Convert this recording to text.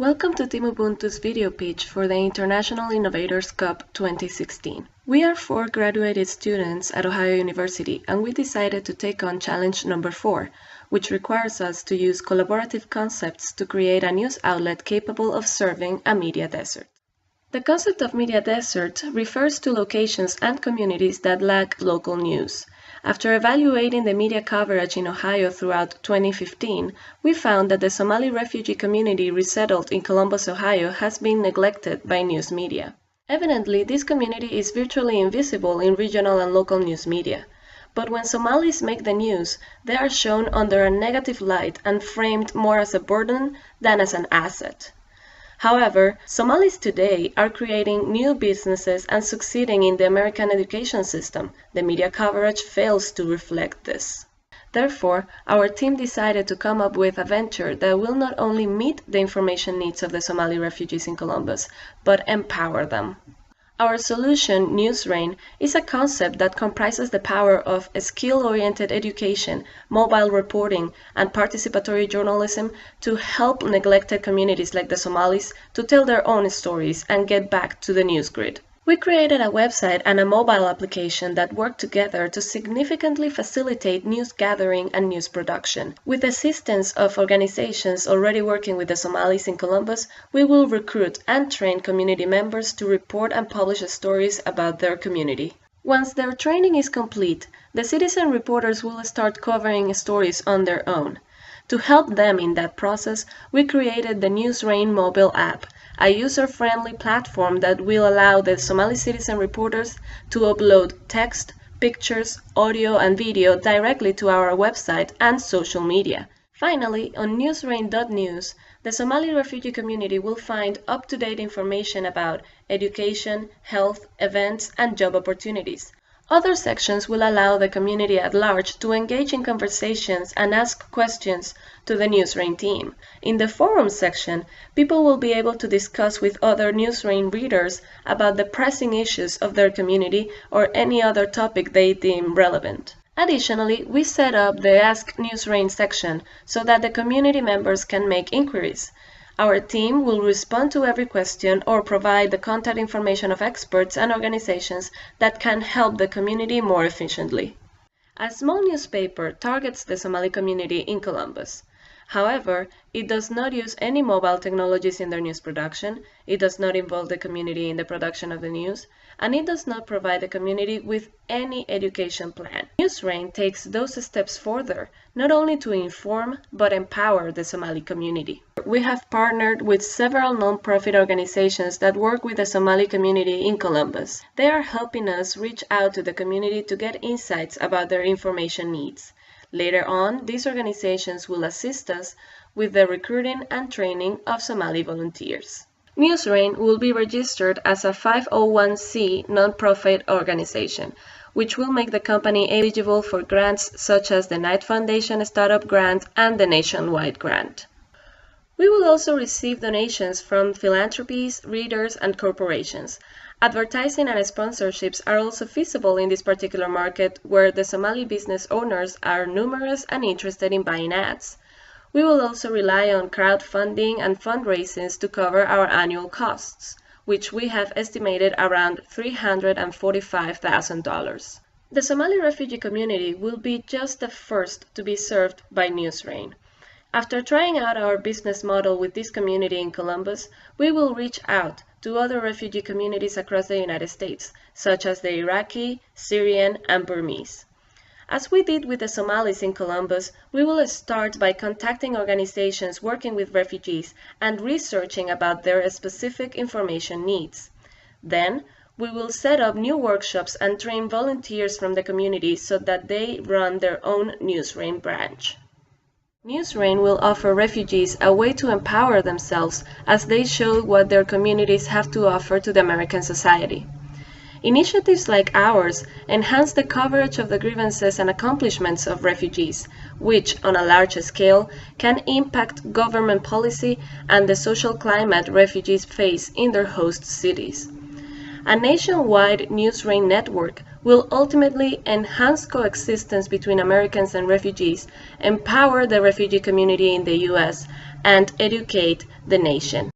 Welcome to Team Ubuntu's video pitch for the International Innovators Cup 2016. We are 4 graduated students at Ohio University, and we decided to take on challenge number 4, which requires us to use collaborative concepts to create a news outlet capable of serving a media desert. The concept of media desert refers to locations and communities that lack local news. After evaluating the media coverage in Ohio throughout 2015, we found that the Somali refugee community resettled in Columbus, Ohio has been neglected by news media. Evidently, this community is virtually invisible in regional and local news media. But when Somalis make the news, they are shown under a negative light and framed more as a burden than as an asset. However, Somalis today are creating new businesses and succeeding in the American education system. The media coverage fails to reflect this. Therefore, our team decided to come up with a venture that will not only meet the information needs of the Somali refugees in Columbus, but empower them. Our solution, NewsRain, is a concept that comprises the power of a skill-oriented education, mobile reporting, and participatory journalism to help neglected communities like the Somalis to tell their own stories and get back to the news grid. We created a website and a mobile application that work together to significantly facilitate news gathering and news production. With the assistance of organizations already working with the Somalis in Columbus, we will recruit and train community members to report and publish stories about their community. Once their training is complete, the citizen reporters will start covering stories on their own. To help them in that process, we created the NewsRain mobile app, a user-friendly platform that will allow the Somali citizen reporters to upload text, pictures, audio, and video directly to our website and social media. Finally, on newsrain.news, the Somali refugee community will find up-to-date information about education, health, events, and job opportunities. Other sections will allow the community at large to engage in conversations and ask questions to the NewsRain team. In the forums section, people will be able to discuss with other NewsRain readers about the pressing issues of their community or any other topic they deem relevant. Additionally, we set up the Ask NewsRain section so that the community members can make inquiries. Our team will respond to every question or provide the contact information of experts and organizations that can help the community more efficiently. A small newspaper targets the Somali community in Columbus. However, it does not use any mobile technologies in their news production, it does not involve the community in the production of the news, and it does not provide the community with any education plan. NewsRain takes those steps further, not only to inform, but empower the Somali community. We have partnered with several non-profit organizations that work with the Somali community in Columbus. They are helping us reach out to the community to get insights about their information needs. Later on, these organizations will assist us with the recruiting and training of Somali volunteers. NewsRain will be registered as a 501c non-profit organization, which will make the company eligible for grants such as the Knight Foundation Startup Grant and the Nationwide Grant. We will also receive donations from philanthropies, readers, and corporations. Advertising and sponsorships are also feasible in this particular market where the Somali business owners are numerous and interested in buying ads. We will also rely on crowdfunding and fundraisings to cover our annual costs, which we have estimated around $345,000. The Somali refugee community will be just the first to be served by NewsRain. After trying out our business model with this community in Columbus, we will reach out to other refugee communities across the United States, such as the Iraqi, Syrian, and Burmese. As we did with the Somalis in Columbus, we will start by contacting organizations working with refugees and researching about their specific information needs. Then, we will set up new workshops and train volunteers from the community so that they run their own NewsRain branch. NewsRain will offer refugees a way to empower themselves as they show what their communities have to offer to the American society. Initiatives like ours enhance the coverage of the grievances and accomplishments of refugees, which, on a large scale, can impact government policy and the social climate refugees face in their host cities. A nationwide NewsRain network will ultimately enhance coexistence between Americans and refugees, empower the refugee community in the US, and educate the nation.